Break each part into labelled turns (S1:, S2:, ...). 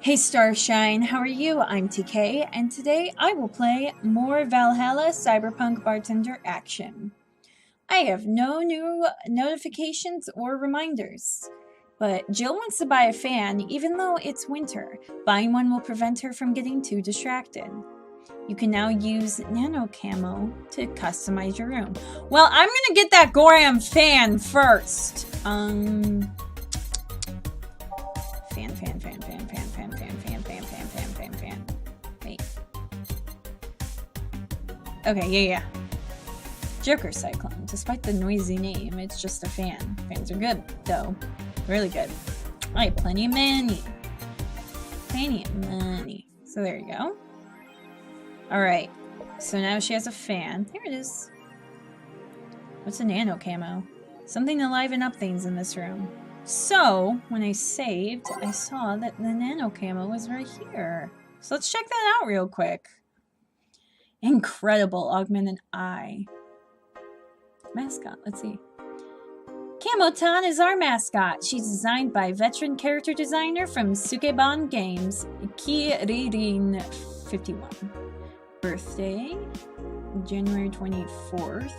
S1: Hey Starshine, how are you? I'm TK, and today I will play more Valhalla Cyberpunk Bartender action. I have no new notifications or reminders, but Jill wants to buy a fan even though it's winter. Buying one will prevent her from getting too distracted. You can now use nano camo to customize your room. Well, I'm gonna get that Goram fan first. Fan. Wait. Okay, yeah. Joker Cyclone. Despite the noisy name, it's just a fan. Fans are good, though. Really good. I have plenty of money. So there you go. Alright. So now she has a fan. Here it is. What's a nano camo? Something to liven up things in this room. So, when I saved, I saw that the nano camo was right here. So let's check that out real quick. Incredible augmented eye. Mascot, let's see. Camotan is our mascot. She's designed by veteran character designer from TKGames, Kiririn 51. Birthday, January 24th.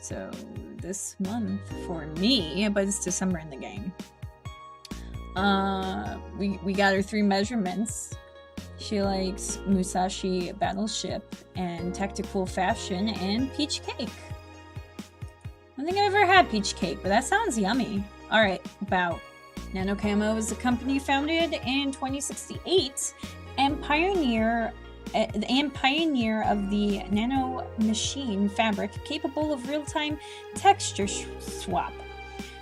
S1: So this month for me, but it's December in the game. We got her 3 measurements. She likes Musashi Battleship and Tactical Fashion and Peach Cake. I don't think I've ever had Peach Cake, but that sounds yummy. Alright, about. Nano Camo is a company founded in 2068 and pioneer of the nano machine fabric capable of real-time texture swap.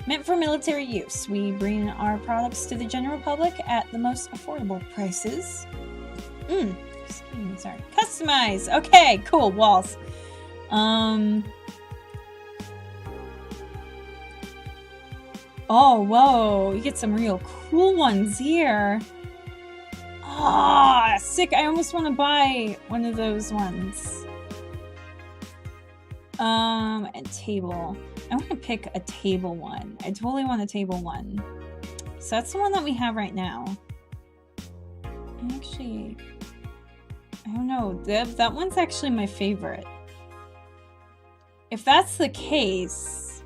S1: Meant for military use, we bring our products to the general public at the most affordable prices. Excuse me, sorry. Customize! Okay, cool, walls. Oh, whoa, you get some real cool ones here. Ah, sick. I almost want to buy one of those ones. A table. I want to pick a table one. I totally want a table one. So that's the one that we have right now. And actually, I don't know. That one's actually my favorite. If that's the case,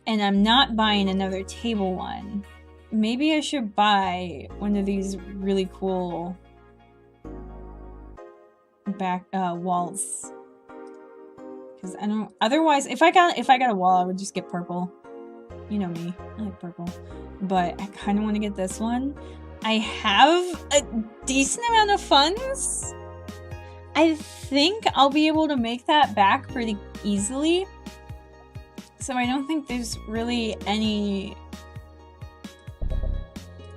S1: and I'm not buying another table one, maybe I should buy one of these really cool back walls. Because I don't. Otherwise, if I got a wall, I would just get purple. You know me, I like purple. But I kind of want to get this one. I have a decent amount of funds. I think I'll be able to make that back pretty easily. So I don't think there's really any.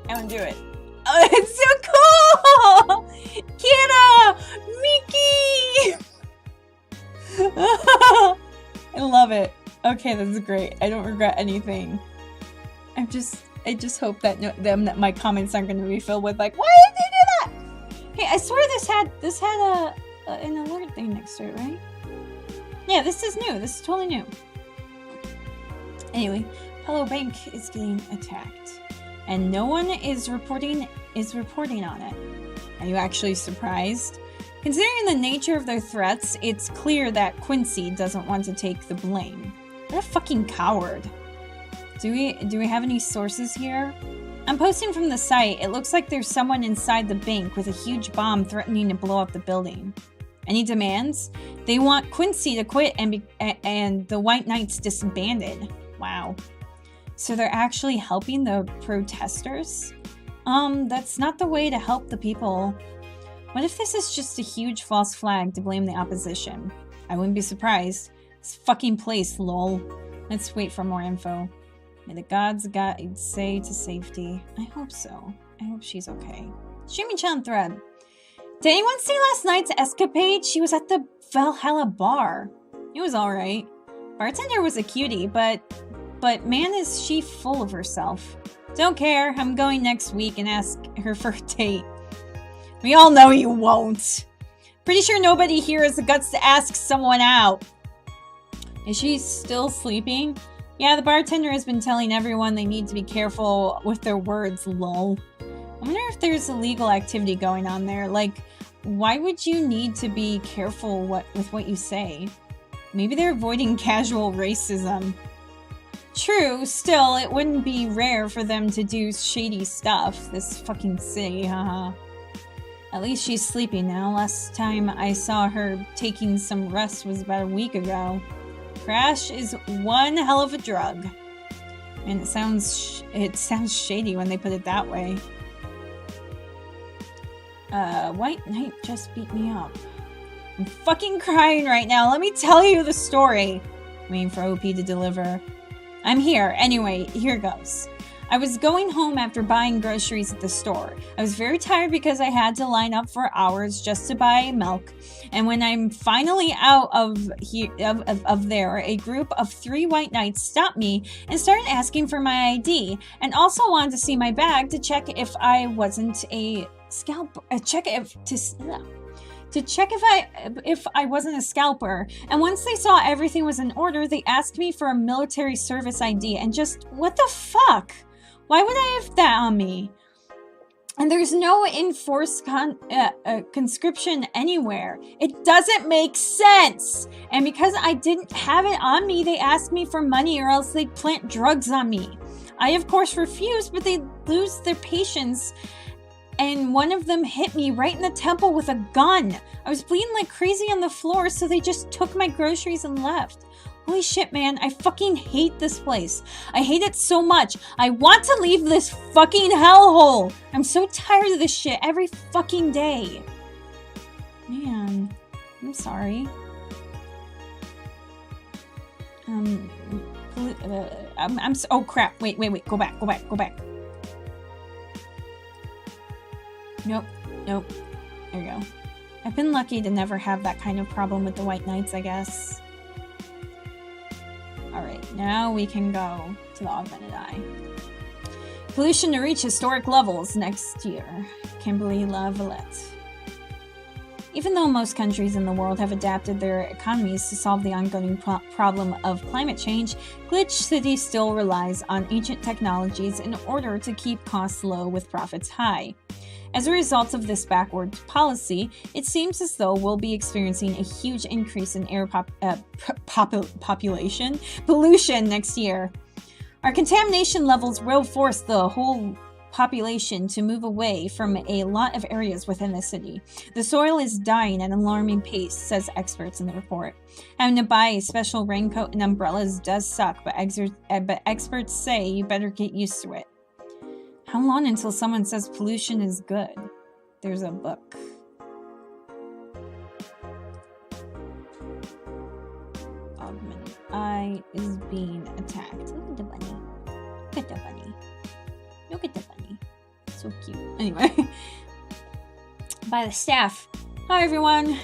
S1: I want to do it. Oh, it's so cool! Kira! Miki! I love it. Okay, this is great. I don't regret anything. I just hope that my comments aren't going to be filled with like, why did you do that? Hey, I swear this had an alert thing next to it, right? Yeah, this is new. This is totally new. Anyway, Hello Bank is getting attacked. And no one is reporting on it. Are you actually surprised? Considering the nature of their threats, it's clear that Quincy doesn't want to take the blame. What a fucking coward. Do we have any sources here? I'm posting from the site. It looks like there's someone inside the bank with a huge bomb threatening to blow up the building. Any demands? They want Quincy to quit and the White Knights disbanded. Wow. So they're actually helping the protesters? That's not the way to help the people. What if this is just a huge false flag to blame the opposition? I wouldn't be surprised. This fucking place, lol. Let's wait for more info. May the gods guide say to safety. I hope so. I hope she's okay. Streaming channel thread. Did anyone see last night's escapade? She was at the Valhalla bar. It was alright. Bartender was a cutie, but man is she full of herself. Don't care, I'm going next week and ask her for a date. We all know you won't. Pretty sure nobody here has the guts to ask someone out. Is she still sleeping? Yeah, the bartender has been telling everyone they need to be careful with their words, lol. I wonder if there's illegal activity going on there. Like, why would you need to be careful with what you say? Maybe they're avoiding casual racism. True, still, it wouldn't be rare for them to do shady stuff. This fucking city, haha. At least she's sleeping now. Last time I saw her taking some rest was about a week ago. Crash is one hell of a drug. And it sounds shady when they put it that way. White Knight just beat me up. I'm fucking crying right now. Let me tell you the story. Waiting for OP to deliver. I'm here. Anyway, here goes. I was going home after buying groceries at the store. I was very tired because I had to line up for hours just to buy milk. And when I'm finally out of there, a group of 3 white knights stopped me and started asking for my ID, and also wanted to see my bag to check if I wasn't a scalper. To check if I wasn't a scalper. And once they saw everything was in order, they asked me for a military service ID, and just, what the fuck? Why would I have that on me? And there's no enforced conscription anywhere. It doesn't make sense. And because I didn't have it on me, they asked me for money or else they'd plant drugs on me. I, of course, refused, but they lose their patience. And one of them hit me right in the temple with a gun. I was bleeding like crazy on the floor, so they just took my groceries and left. Holy shit, man. I fucking hate this place. I hate it so much. I want to leave this fucking hellhole. I'm so tired of this shit every fucking day. Man, I'm sorry. Oh crap. Wait. Go back. Nope. There we go. I've been lucky to never have that kind of problem with the White Knights, I guess. Alright, now we can go to the Augmented Eye. Pollution to reach historic levels next year. Kimberly La Valette. Even though most countries in the world have adapted their economies to solve the ongoing problem of climate change, Glitch City still relies on ancient technologies in order to keep costs low with profits high. As a result of this backward policy, it seems as though we'll be experiencing a huge increase in air population pollution next year. Our contamination levels will force the whole population to move away from a lot of areas within the city. The soil is dying at an alarming pace, says experts in the report. Having to buy a special raincoat and umbrellas does suck, but experts say you better get used to it. How long until someone says pollution is good? There's a book. Augmented Eye is being attacked. Look at the bunny. Look at the bunny. Look at the bunny. So cute. Anyway. By the staff. Hi everyone.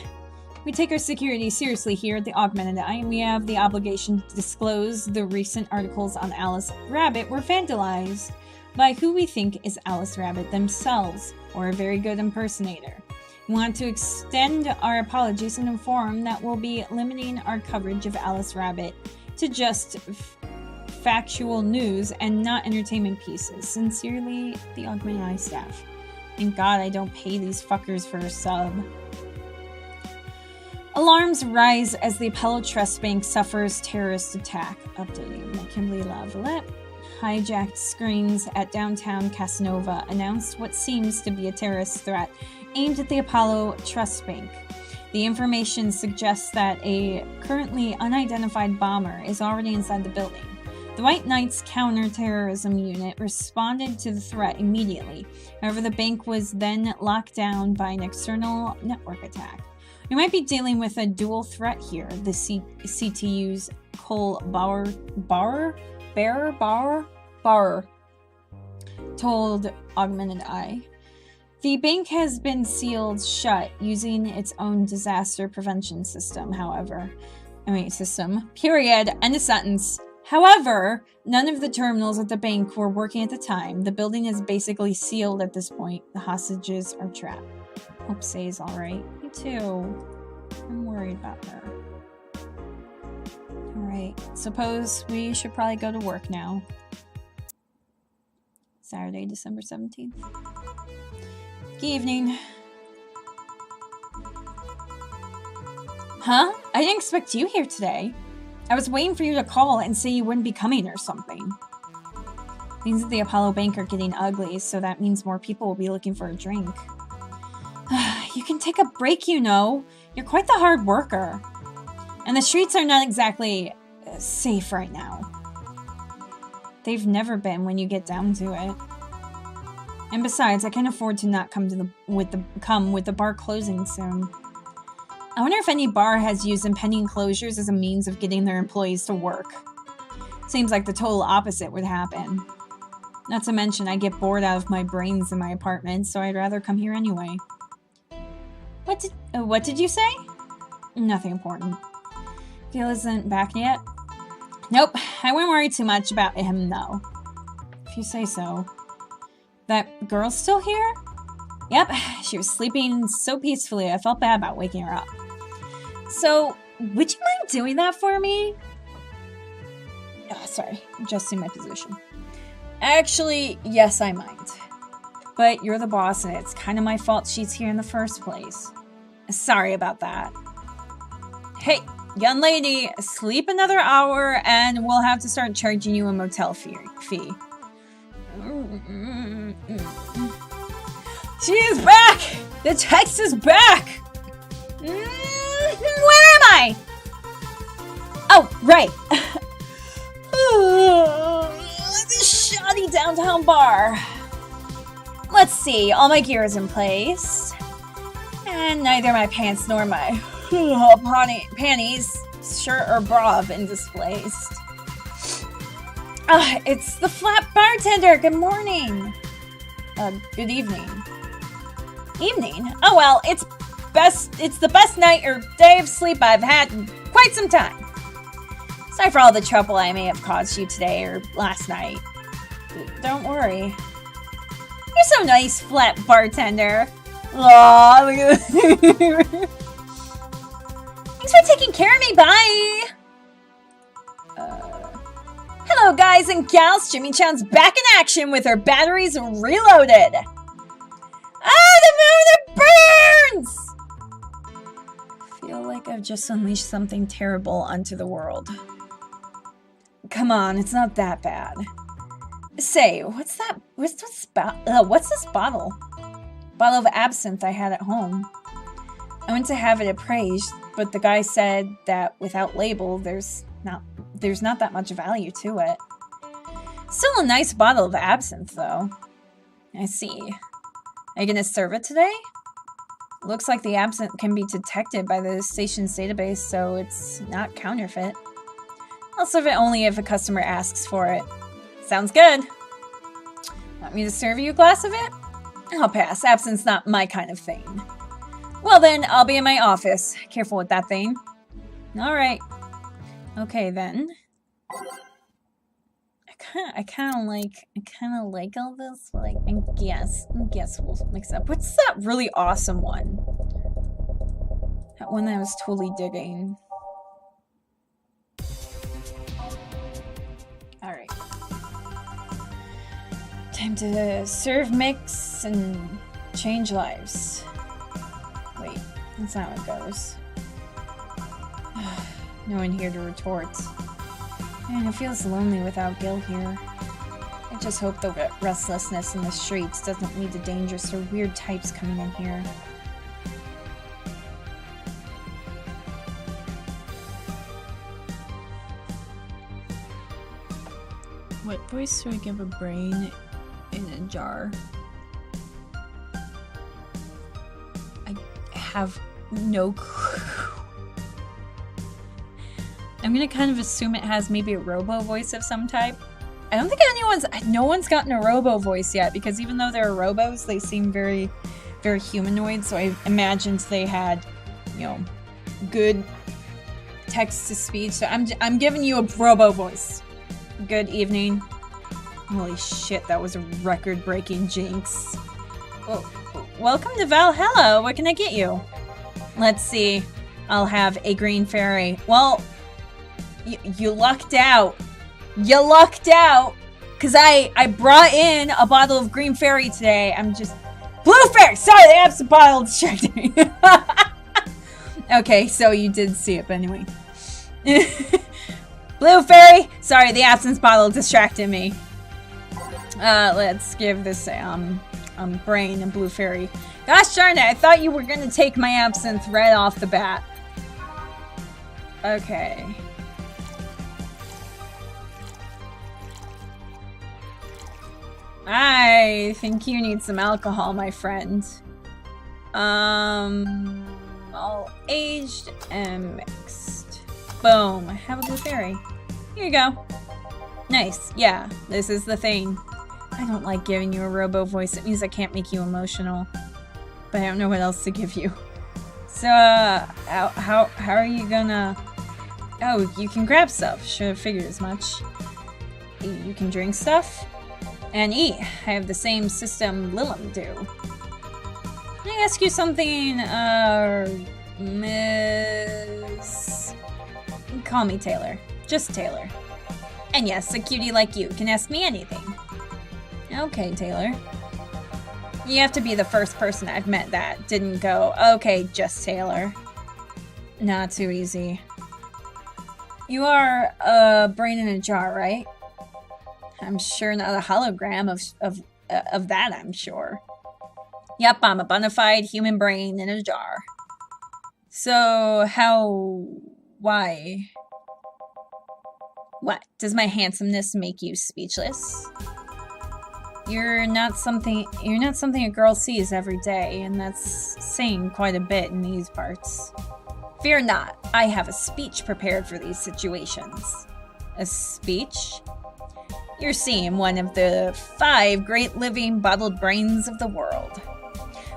S1: We take our security seriously here at the Augmented Eye, and we have the obligation to disclose the recent articles on Alice Rabbit were vandalized by who we think is Alice Rabbit themselves, or a very good impersonator. We want to extend our apologies and inform that we'll be limiting our coverage of Alice Rabbit to just factual news and not entertainment pieces. Sincerely, the Augmented Eye staff. Thank God I don't pay these fuckers for a sub. Alarms rise as the Apollo Trust Bank suffers terrorist attack. Updating. Kimberly La Valette. Hijacked screens at downtown Casanova announced what seems to be a terrorist threat aimed at the Apollo Trust Bank. The information suggests that a currently unidentified bomber is already inside the building. The White Knights counter-terrorism unit responded to the threat immediately. However, the bank was then locked down by an external network attack. We might be dealing with a dual threat here, the CTU's Cole Bauer told Augmented Eye. The bank has been sealed shut using its own disaster prevention system, period, end of sentence. However, none of the terminals at the bank were working at the time. The building is basically sealed at this point. The hostages are trapped. Hope Say's alright. Me too. I'm worried about her. Alright, suppose we should probably go to work now. Saturday, December 17th. Good evening. Huh? I didn't expect you here today. I was waiting for you to call and say you wouldn't be coming or something. Things at the Apollo Bank are getting ugly, so that means more people will be looking for a drink. You can take a break, you know. You're quite the hard worker. And the streets are not exactly safe right now. They've never been when you get down to it. And besides, I can't afford to not come with the bar closing soon. I wonder if any bar has used impending closures as a means of getting their employees to work. Seems like the total opposite would happen. Not to mention, I get bored out of my brains in my apartment, so I'd rather come here anyway. What did you say? Nothing important. Phil isn't back yet? Nope, I wouldn't worry too much about him, though. If you say so. That girl's still here? Yep, she was sleeping so peacefully I felt bad about waking her up. So, would you mind doing that for me? Oh, sorry, adjusting my position. Actually, yes, I mind. But you're the boss and it's kind of my fault she's here in the first place. Sorry about that. Hey, young lady, sleep another hour and we'll have to start charging you a motel fee. She is back! The text is back! Where am I? Oh, right. This shoddy downtown bar. Let's see, all my gear is in place. And neither my pants nor my panties, shirt, or bra have been displaced. It's the flat bartender. Good morning. Good evening. Evening? Oh well, it's the best night or day of sleep I've had in quite some time. Sorry for all the trouble I may have caused you today or last night. Don't worry. You're so nice, flat bartender. Aw, look at this. Thanks for taking care of me, bye! Hello, guys and gals. Jimmy Chan's back in action with her batteries reloaded. Ah, the moon, it burns! Feel like I've just unleashed something terrible onto the world. Come on, it's not that bad. Say, what's that? What's this bottle? Bottle of absinthe I had at home. I went to have it appraised, but the guy said that without label, there's not that much value to it. Still a nice bottle of absinthe, though. I see. Are you gonna serve it today? Looks like the absinthe can be detected by the station's database, so it's not counterfeit. I'll serve it only if a customer asks for it. Sounds good. Want me to serve you a glass of it? I'll pass. Absinthe's not my kind of thing. Well then, I'll be in my office. Careful with that thing. Alright. Okay then. I kind of like all this. Like, I guess we'll mix up. What's that really awesome one? That one that I was totally digging. Alright. Time to serve, mix, and change lives. Wait, that's not how it goes. No one here to retort. Man, it feels lonely without Gil here. I just hope the restlessness in the streets doesn't lead to dangerous or weird types coming in here. What voice do I give a brain in a jar? I have no clue. I'm gonna kind of assume it has maybe a robo voice of some type. I don't think no one's gotten a robo voice yet, because even though they're robos, they seem very, very humanoid, so I imagined they had, you know, good text to speech. So I'm giving you a robo voice. Good evening. Holy shit, that was a record-breaking jinx. Well, welcome to Valhalla. What can I get you? Let's see. I'll have a green fairy. Well, you lucked out. You lucked out. Because I brought in a bottle of green fairy today. I'm just Blueface! Sorry, the absent bottle distracted me. Okay, so you did see it, but anyway. Blue Fairy! Sorry, the absence bottle distracted me. Let's give this brain and Blue Fairy. Gosh darn it, I thought you were gonna take my absinthe right off the bat. Okay. I think you need some alcohol, my friend. All aged and mixed. Boom. Have a Blue Fairy. Here you go. Nice. Yeah, this is the thing. I don't like giving you a robo voice. It means I can't make you emotional. But I don't know what else to give you. So, how are you gonna... Oh, you can grab stuff. Should have figured as much. You can drink stuff. And eat. I have the same system Lilum do. Can I ask you something, Miss... Call me Taylor. Just Taylor. And yes, a cutie like you can ask me anything. Okay, Taylor. You have to be the first person I've met that didn't go, okay, just Taylor. Not too easy. You are a brain in a jar, right? I'm sure not a hologram of that, I'm sure. Yep, I'm a bona fide human brain in a jar. So, why? What? Does my handsomeness make you speechless? You're not something a girl sees every day, and that's saying quite a bit in these parts. Fear not, I have a speech prepared for these situations. A speech? You're seeing one of the 5 great living bottled brains of the world.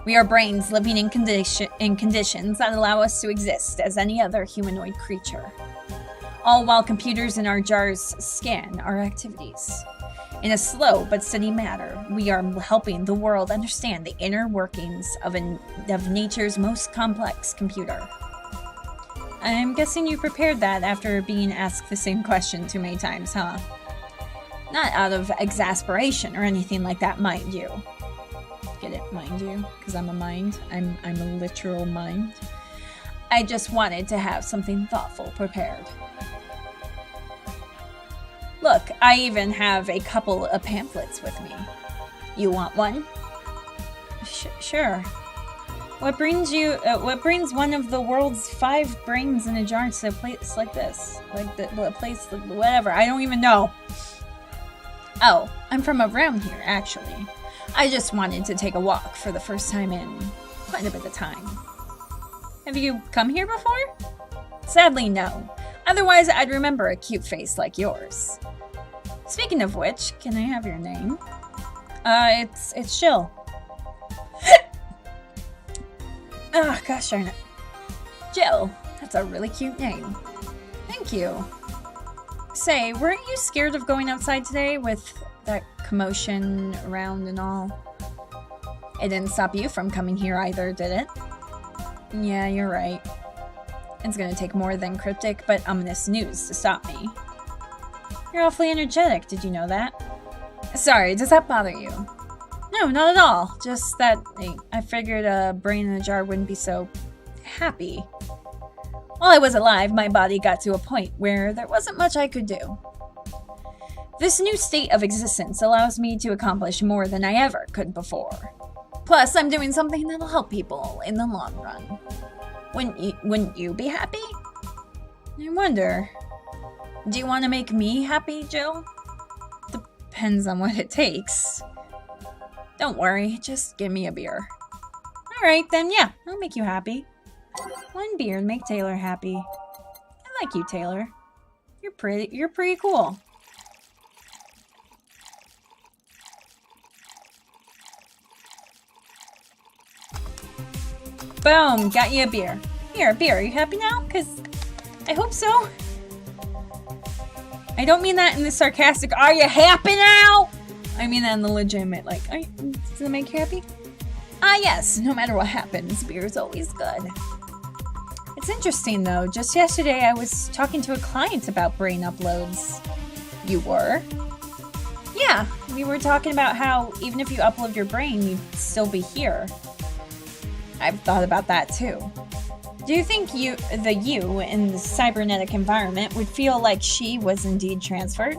S1: We are brains living in conditions that allow us to exist as any other humanoid creature. All while computers in our jars scan our activities. In a slow but steady manner, we are helping the world understand the inner workings of nature's most complex computer. I'm guessing you prepared that after being asked the same question too many times, huh? Not out of exasperation or anything like that, mind you. Get it, mind you? Because I'm a mind. I'm a literal mind. I just wanted to have something thoughtful prepared. Look, I even have a couple of pamphlets with me. You want one? Sure. What brings one of the world's 5 brains in a jar to a place like this? Like the place, whatever. I don't even know. Oh, I'm from around here, actually. I just wanted to take a walk for the first time in quite a bit of time. Have you come here before? Sadly, no. Otherwise, I'd remember a cute face like yours. Speaking of which, can I have your name? It's Jill. Oh, gosh darn it. Jill, that's a really cute name. Thank you. Say, weren't you scared of going outside today with that commotion around and all? It didn't stop you from coming here either, did it? Yeah, you're right. It's gonna take more than cryptic but ominous news to stop me. You're awfully energetic, did you know that? Sorry, does that bother you? No, not at all. Just that I figured a brain in a jar wouldn't be so happy. While I was alive, my body got to a point where there wasn't much I could do. This new state of existence allows me to accomplish more than I ever could before. Plus, I'm doing something that'll help people in the long run. Wouldn't you be happy? I wonder. Do you want to make me happy, Jill? Depends on what it takes. Don't worry, just give me a beer. Alright, then yeah, I'll make you happy. 1 beer and make Taylor happy. I like you, Taylor. You're pretty cool. Boom, got you a beer. Here, a beer. Are you happy now? Because I hope so. I don't mean that in the sarcastic, are you happy now? I mean that in the legitimate, like, does it make you happy? Ah, yes, no matter what happens, beer is always good. It's interesting, though. Just yesterday, I was talking to a client about brain uploads. You were? Yeah, We were talking about how even if you upload your brain, you'd still be here. I've thought about that too. Do you think the you in the cybernetic environment would feel like she was indeed transferred?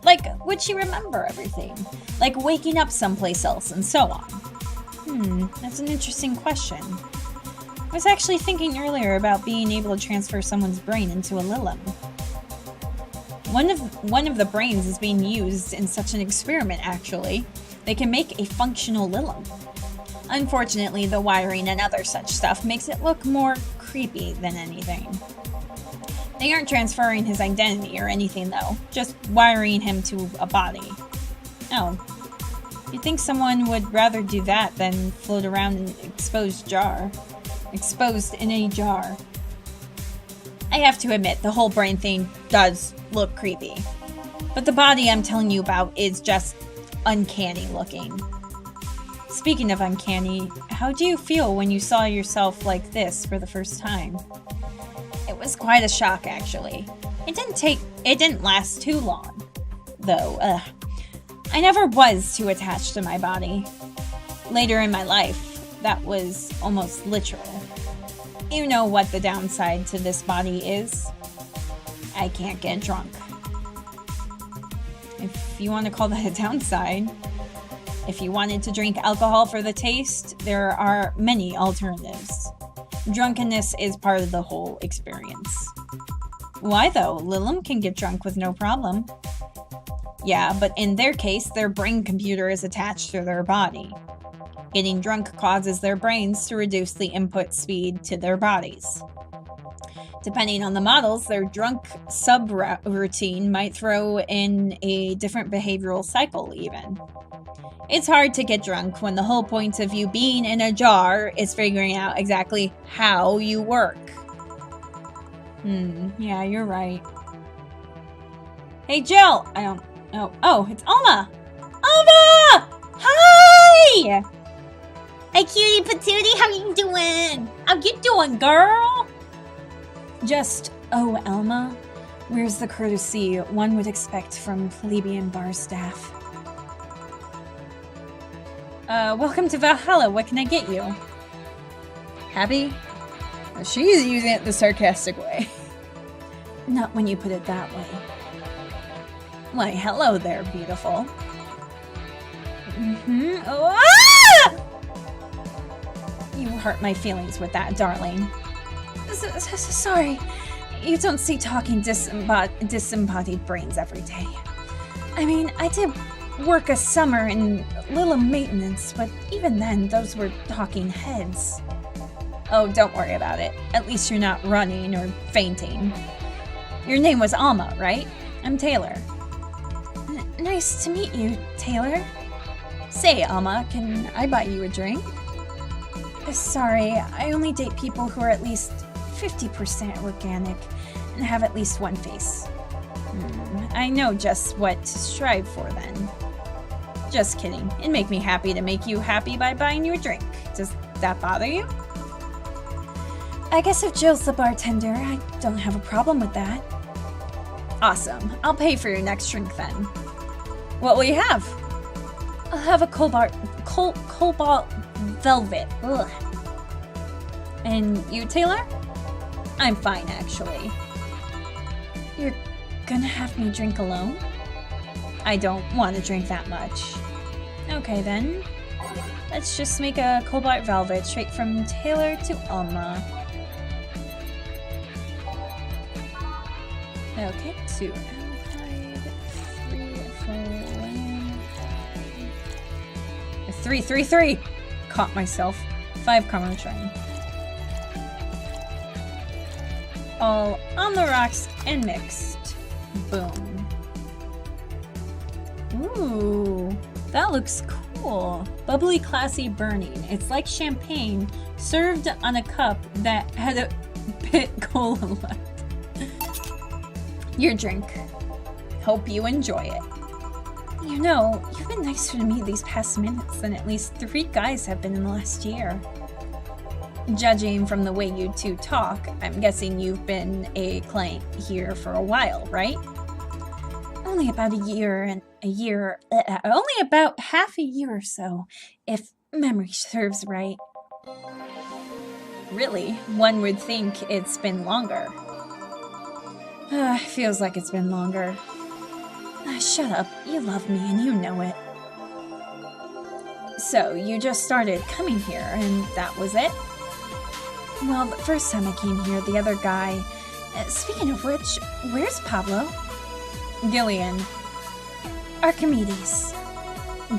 S1: Like, would she remember everything? Like waking up someplace else and so on? That's an interesting question. I was actually thinking earlier about being able to transfer someone's brain into a Lilim. One of the brains is being used in such an experiment, actually. They can make a functional Lilim. Unfortunately, the wiring and other such stuff makes it look more creepy than anything. They aren't transferring his identity or anything, though. Just wiring him to a body. Oh. You'd think someone would rather do that than float around in an exposed in a jar. I have to admit, the whole brain thing does look creepy. But the body I'm telling you about is just uncanny looking. Speaking of uncanny, how do you feel when you saw yourself like this for the first time? It was quite a shock, actually. It didn't last too long, though. I never was too attached to my body. Later in my life, that was almost literal. You know what the downside to this body is? I can't get drunk. If you want to call that a downside. If you wanted to drink alcohol for the taste, there are many alternatives. Drunkenness is part of the whole experience. Why though? Lilim can get drunk with no problem. Yeah, but in their case, their brain computer is attached to their body. Getting drunk causes their brains to reduce the input speed to their bodies. Depending on the models, their drunk subroutine might throw in a different behavioral cycle even. It's hard to get drunk when the whole point of you being in a jar is figuring out exactly how you work. Yeah, you're right. Hey, Jill! I don't know. Oh, it's Alma! Alma! Hi! Hey, cutie patootie, how you doing? How you doing, girl? Oh, Alma, where's the courtesy one would expect from plebeian bar staff? Welcome to Valhalla. What can I get you? Happy? She's using it the sarcastic way. Not when you put it that way. Why, hello there, beautiful. Oh, ah! You hurt my feelings with that, darling. Sorry. You don't see talking disembodied brains every day. I mean, I did work a summer in Lilim maintenance, but even then, those were talking heads. Oh, don't worry about it. At least you're not running or fainting. Your name was Alma, right? I'm Taylor. Nice to meet you, Taylor. Say, Alma, can I buy you a drink? Sorry, I only date people who are at least 50% organic and have at least one face. I know just what to strive for then. Just kidding. It'd make me happy to make you happy by buying you a drink. Does that bother you? I guess if Jill's the bartender, I don't have a problem with that. Awesome. I'll pay for your next drink then. What will you have? I'll have a cobalt velvet. Ugh. And you, Taylor? I'm fine, actually. You're gonna have me drink alone? I don't want to drink that much. Okay then. Let's just make a cobalt velvet straight from Taylor to Alma. Okay, 2 3. Caught myself. 5 Carmen train. All on the rocks and mixed. Boom. Ooh, that looks cool. Bubbly, classy, burning. It's like champagne served on a cup that had a bit cola left. Your drink. Hope you enjoy it. You know, you've been nicer to me these past minutes than at least 3 guys have been in the last year. Judging from the way you two talk, I'm guessing you've been a client here for a while, right? Only about only about half a year or so, if memory serves right. Really, one would think it's been longer. Feels like it's been longer. Shut up, you love me and you know it. So, you just started coming here and that was it? Well, the first time I came here, the other guy... speaking of which, where's Pablo? Gillian. Archimedes.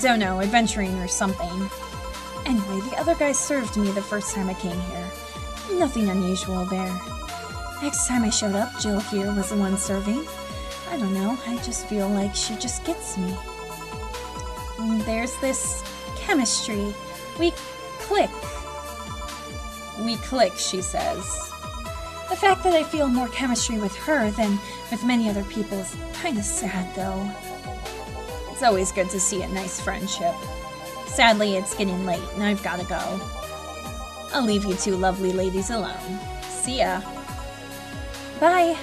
S1: Don't know, adventuring or something. Anyway, the other guy served me the first time I came here. Nothing unusual there. Next time I showed up, Jill here was the one serving. I don't know, I just feel like she just gets me. There's this chemistry. We click. We click, she says. The fact that I feel more chemistry with her than with many other people is kinda sad, though. It's always good to see a nice friendship. Sadly, it's getting late, and I've gotta go. I'll leave you two lovely ladies alone. See ya. Bye.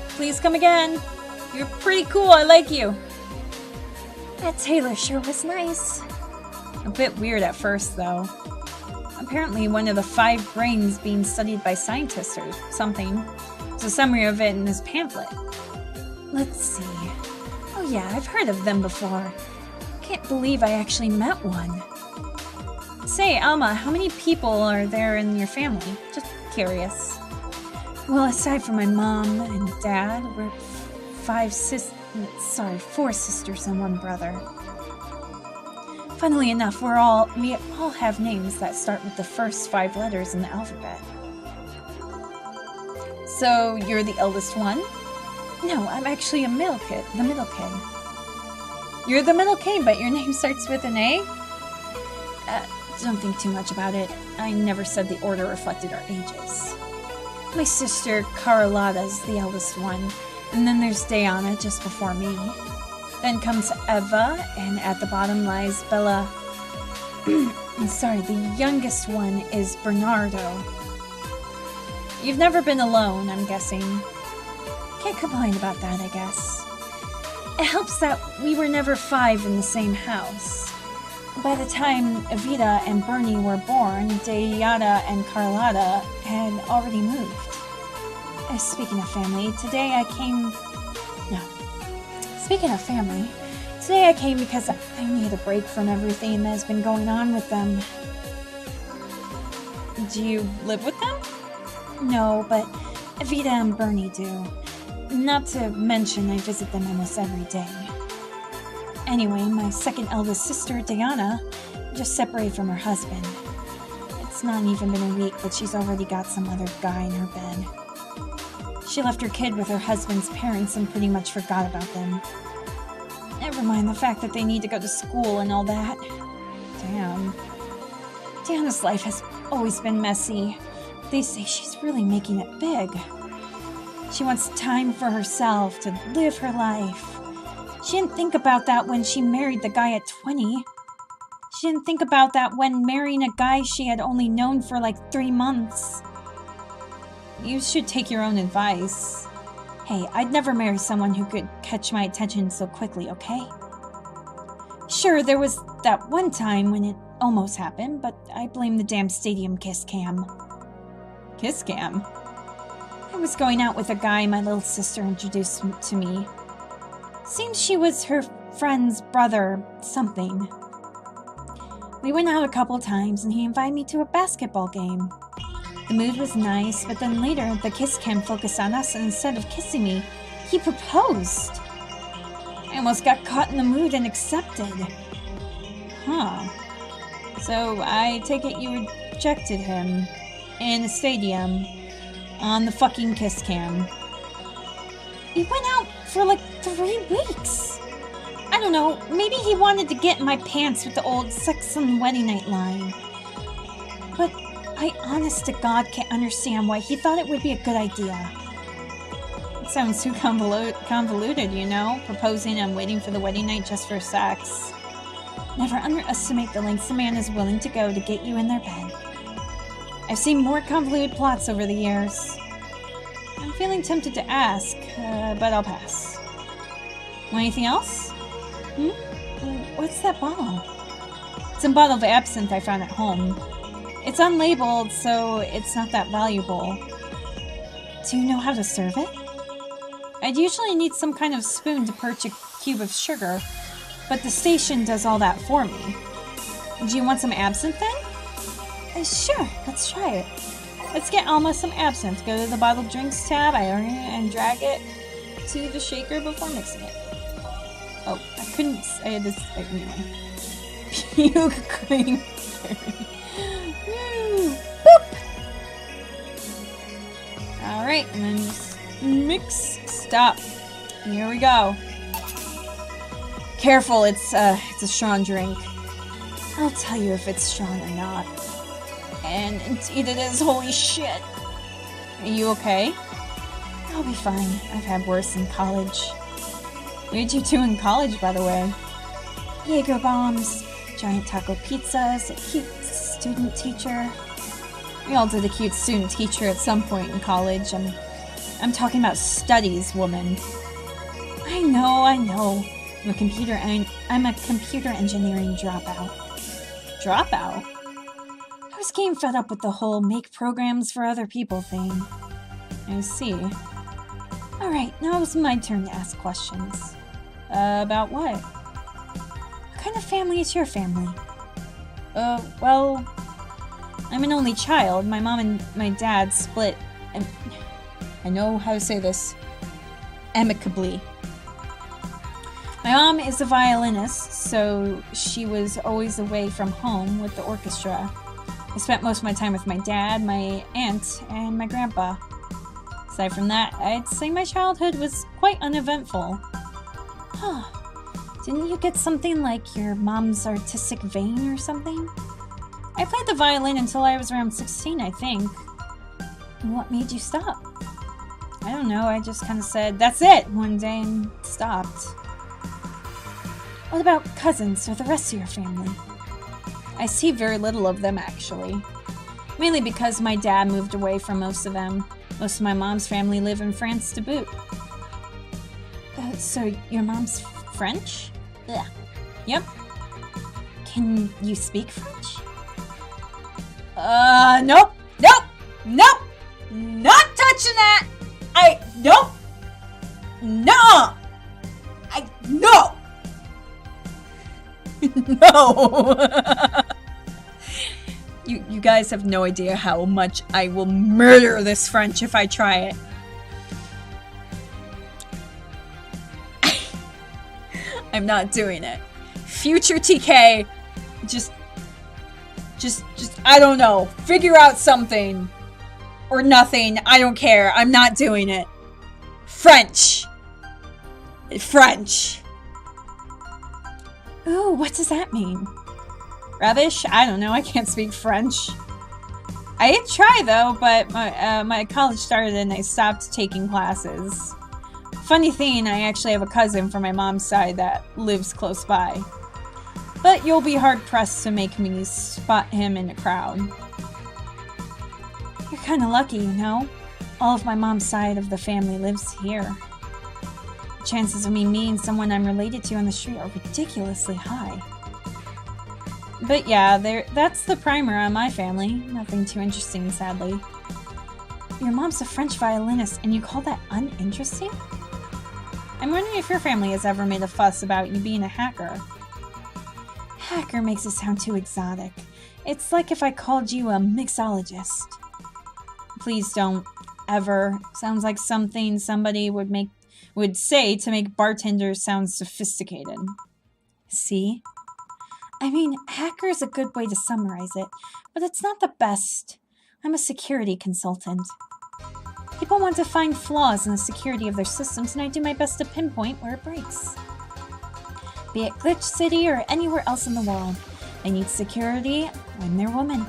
S1: Please come again. You're pretty cool, I like you. That tailor sure was nice. A bit weird at first, though. Apparently one of the 5 brains being studied by scientists or something. There's a summary of it in this pamphlet. Let's see. Oh yeah, I've heard of them before. Can't believe I actually met one. Say, Alma, how many people are there in your family? Just curious. Well, aside from my mom and dad, we're 4 sisters and 1 brother. Funnily enough, we all have names that start with the first 5 letters in the alphabet. So, you're the eldest one? No, I'm actually the middle kid. You're the middle kid, but your name starts with an A? Don't think too much about it. I never said the order reflected our ages. My sister, Carlotta's the eldest one, and then there's Diana just before me. Then comes Eva, and at the bottom lies Bella. Sorry, the youngest one is Bernardo. You've never been alone, I'm guessing. Can't complain about that, I guess. It helps that we were never 5 in the same house. By the time Evita and Bernie were born, Diana and Carlotta had already moved. Speaking of family, today I came because I need a break from everything that has been going on with them. Do you live with them? No, but Evita and Bernie do. Not to mention I visit them almost every day. Anyway, my second eldest sister, Diana, just separated from her husband. It's not even been a week, but she's already got some other guy in her bed. She left her kid with her husband's parents and pretty much forgot about them. Never mind the fact that they need to go to school and all that. Damn. Diana's life has always been messy. They say she's really making it big. She wants time for herself, to live her life. She didn't think about that when she married the guy at 20. She didn't think about that when marrying a guy she had only known for like 3 months. You should take your own advice. Hey, I'd never marry someone who could catch my attention so quickly, okay? Sure, there was that one time when it almost happened, but I blame the damn stadium kiss cam. Kiss cam? I was going out with a guy my little sister introduced to me. Seems she was her friend's brother, something. We went out a couple times and he invited me to a basketball game. The mood was nice, but then later the kiss cam focused on us and instead of kissing me, he proposed. I almost got caught in the mood and accepted. Huh. So I take it you rejected him in a stadium on the fucking kiss cam. We went out for like 3 weeks. I don't know, maybe he wanted to get in my pants with the old sex on wedding night line. But I honest to God can't understand why he thought it would be a good idea. It sounds too convoluted, you know? Proposing and waiting for the wedding night just for sex. Never underestimate the lengths a man is willing to go to get you in their bed. I've seen more convoluted plots over the years. I'm feeling tempted to ask, but I'll pass. Want anything else? Hmm? What's that bottle? It's a bottle of absinthe I found at home. It's unlabeled, so it's not that valuable. Do you know how to serve it? I'd usually need some kind of spoon to perch a cube of sugar, but the station does all that for me. Do you want some absinthe then? Sure, let's try it. Let's get Alma some absinthe. Go to the bottled drinks tab, and drag it to the shaker before mixing it. Oh, I couldn't say this anyway. Puke cream. Boop! Alright, and then just mix. Stop. Here we go. Careful, it's a strong drink. I'll tell you if it's strong or not. And indeed it is, holy shit. Are you okay? I'll be fine. I've had worse in college. What did you do in college, by the way? Jaeger bombs, giant taco pizzas, a cute student teacher. We all did a cute student teacher at some point in college. I'm talking about studies, woman. I know. I'm a computer engineering dropout. Dropout? I was getting fed up with the whole make programs for other people thing. I see. Alright, now it's my turn to ask questions. About what? What kind of family is your family? Well, I'm an only child. My mom and my dad split, and I know how to say this, amicably. My mom is a violinist, so she was always away from home with the orchestra. I spent most of my time with my dad, my aunt, and my grandpa. Aside from that, I'd say my childhood was quite uneventful. Huh. Didn't you get something like your mom's artistic vein or something? I played the violin until I was around 16, I think. And what made you stop? I don't know, I just kind of said, that's it, one day and stopped. What about cousins or the rest of your family? I see very little of them, actually. Mainly because my dad moved away from most of them. Most of my mom's family live in France to boot. So your mom's French? Ugh. Yep. Can you speak French? Nope. Not touching that! Nope! No! No! No! You guys have no idea how much I will murder this French if I try it. I'm not doing it. Future TK, just, I don't know. Figure out something. Or nothing. I don't care. I'm not doing it. French. Ooh, what does that mean? Rubbish? I don't know. I can't speak French. I did try though, but my college started and I stopped taking classes. Funny thing, I actually have a cousin from my mom's side that lives close by. But you'll be hard-pressed to make me spot him in a crowd. You're kinda lucky, you know? All of my mom's side of the family lives here. The chances of me meeting someone I'm related to on the street are ridiculously high. But yeah, that's the primer on my family. Nothing too interesting, sadly. Your mom's a French violinist, and you call that uninteresting? I'm wondering if your family has ever made a fuss about you being a hacker. Hacker makes it sound too exotic. It's like if I called you a mixologist. Please don't. Ever. Sounds like something somebody would say to make bartenders sound sophisticated. See? I mean, hacker is a good way to summarize it, but it's not the best. I'm a security consultant. People want to find flaws in the security of their systems, and I do my best to pinpoint where it breaks. Be it Glitch City or anywhere else in the world, they need security, I'm their woman.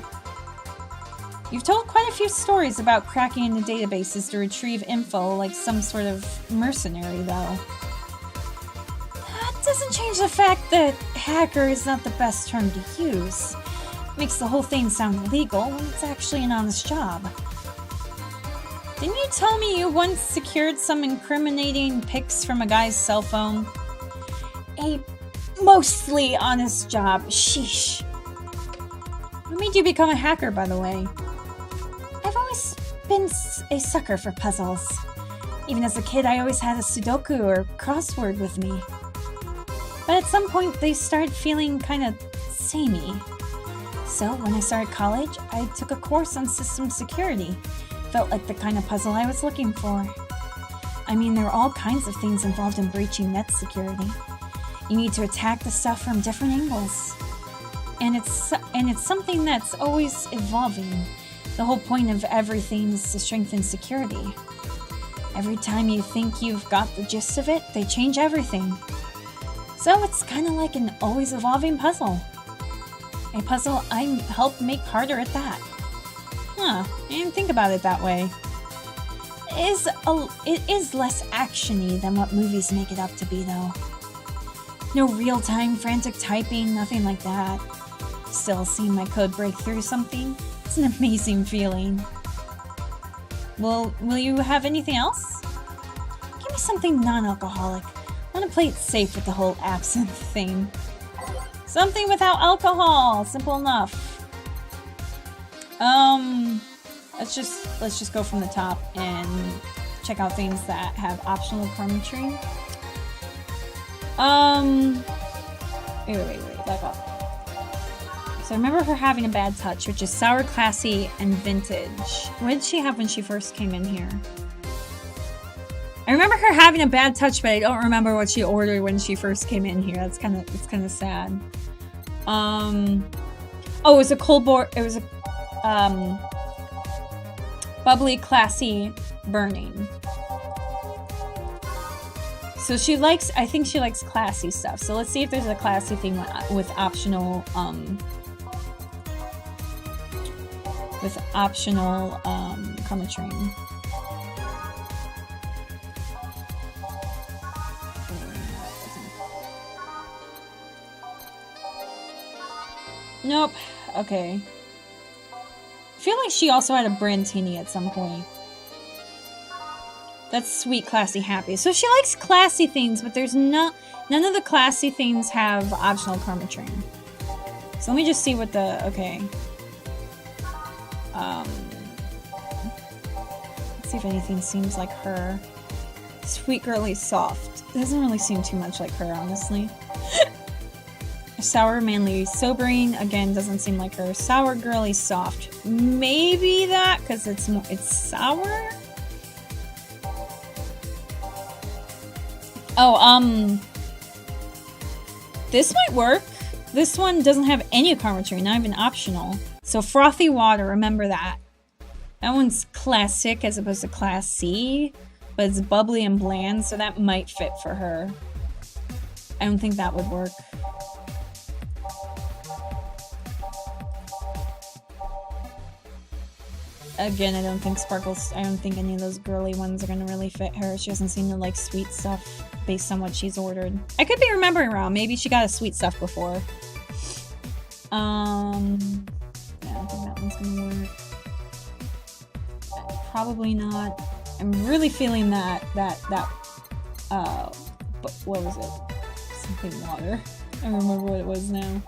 S1: You've told quite a few stories about cracking into databases to retrieve info like some sort of mercenary, though. That doesn't change the fact that hacker is not the best term to use. Makes the whole thing sound illegal when it's actually an honest job. Didn't you tell me you once secured some incriminating pics from a guy's cell phone? a mostly honest job. Sheesh. What made you become a hacker, by the way? I've always been a sucker for puzzles. Even as a kid, I always had a Sudoku or crossword with me. But at some point, they started feeling kind of samey. So when I started college, I took a course on system security. Felt like the kind of puzzle I was looking for. I mean, there are all kinds of things involved in breaching net security. You need to attack the stuff from different angles. And it's something that's always evolving. The whole point of everything is to strengthen security. Every time you think you've got the gist of it, they change everything. So it's kind of like an always evolving puzzle. A puzzle I help make harder at that. Huh, I didn't think about it that way. It is less action-y than what movies make it up to be, though. No real-time frantic typing, nothing like that. Still, seeing my code break through something, it's an amazing feeling. Will you have anything else? Give me something non-alcoholic. I want to play it safe with the whole absinthe thing. Something without alcohol! Simple enough. Let's just go from the top and check out things that have optional chrometry. Wait, back up. So I remember her having a bad touch, which is sour, classy, and vintage. What did she have when she first came in here? I remember her having a bad touch, but I don't remember what she ordered when she first came in here. It's kind of sad. Oh, it was a cold board. It was a bubbly, classy, burning. So I think she likes classy stuff. So let's see if there's a classy thing with optional chromatrine. Nope. Okay. I feel like she also had a Brandtini at some point. That's sweet, classy, happy. So she likes classy things, but there's none of the classy things have optional chromatrine. So let me just see what the... Okay. Let's see if anything seems like her. Sweet, girly, soft. It doesn't really seem too much like her, honestly. Sour, manly, sobering. Again, doesn't seem like her. Sour, girly, soft. Maybe that, because it's sour? Oh, this might work. This one doesn't have any chromatrine, not even optional. So frothy water, remember that. That one's classic as opposed to classy, but it's bubbly and bland, so that might fit for her. I don't think that would work. Again, I don't think any of those girly ones are gonna really fit her. She doesn't seem to like sweet stuff based on what she's ordered. I could be remembering wrong. Maybe she got a sweet stuff before. Yeah, I don't think that one's gonna work. Probably not. I'm really feeling that, but what was it? Something water. I don't remember what it was now.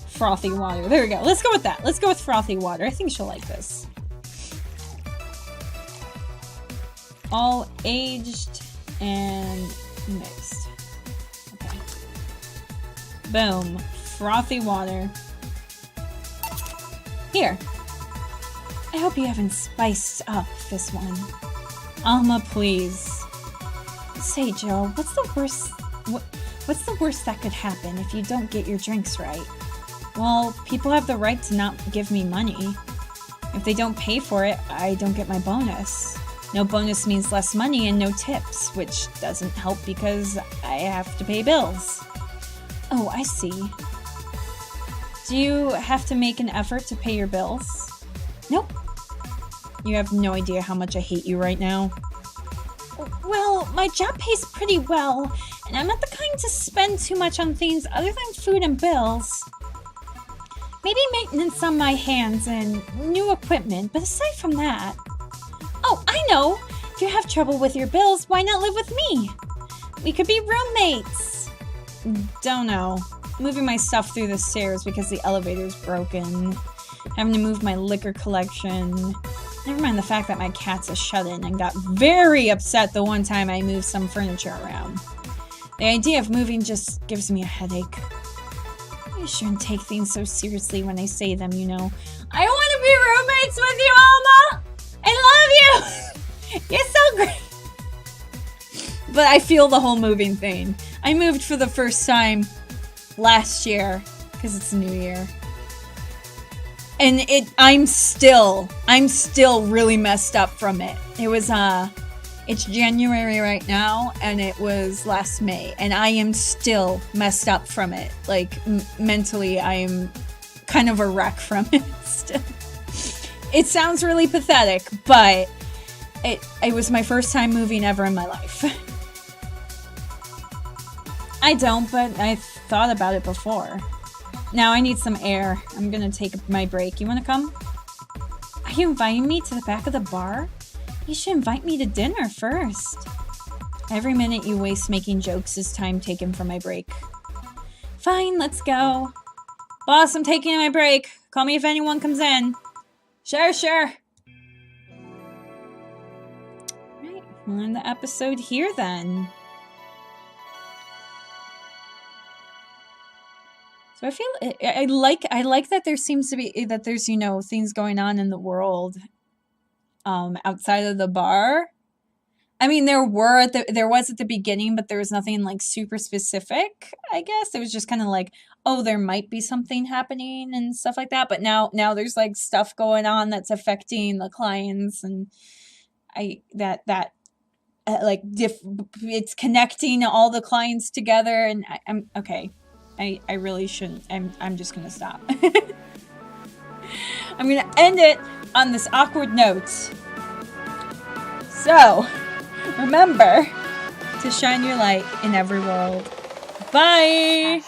S1: Frothy water. There we go. Let's go with that. Let's go with frothy water. I think she'll like this. All aged and mixed. Okay. Boom. Frothy water. Here. I hope you haven't spiced up this one. Alma, please. Say, Joe, what's the worst that could happen if you don't get your drinks right? Well, people have the right to not give me money. If they don't pay for it, I don't get my bonus. No bonus means less money and no tips, which doesn't help because I have to pay bills. Oh, I see. Do you have to make an effort to pay your bills? Nope. You have no idea how much I hate you right now. Well, my job pays pretty well, and I'm not the kind to spend too much on things other than food and bills. Maybe maintenance on my hands and new equipment, but aside from that... Oh, I know! If you have trouble with your bills, why not live with me? We could be roommates! don't know. Moving my stuff through the stairs because the elevator's broken. Having to move my liquor collection. Never mind the fact that my cat's a shut-in and got very upset the one time I moved some furniture around. The idea of moving just gives me a headache. You shouldn't take things so seriously when I say them, you know. I want to be roommates with you, Alma! I love you! You're so great! But I feel the whole moving thing. I moved for the first time last year, because it's a new year. And I'm still really messed up from it. It was, it's January right now, and it was last May, and I am still messed up from it. Like, mentally, I am kind of a wreck from it still. It sounds really pathetic, but it was my first time moving ever in my life. I don't, but I thought about it before. Now I need some air. I'm gonna take my break. You wanna come? Are you inviting me to the back of the bar? You should invite me to dinner first. Every minute you waste making jokes is time taken for my break. Fine, let's go. Boss, I'm taking my break. Call me if anyone comes in. Sure. Right, we'll end the episode here then. So I feel I like that there seems to be that there's, you know, things going on in the world outside of the bar. I mean, there was at the beginning, but there was nothing like super specific, I guess. It was just kind of like, oh, there might be something happening and stuff like that. But now there's like stuff going on that's affecting the clients, and it's connecting all the clients together. And I'm okay. I really shouldn't. I'm just gonna stop. I'm gonna end it on this awkward note. So, remember to shine your light in every world. Bye!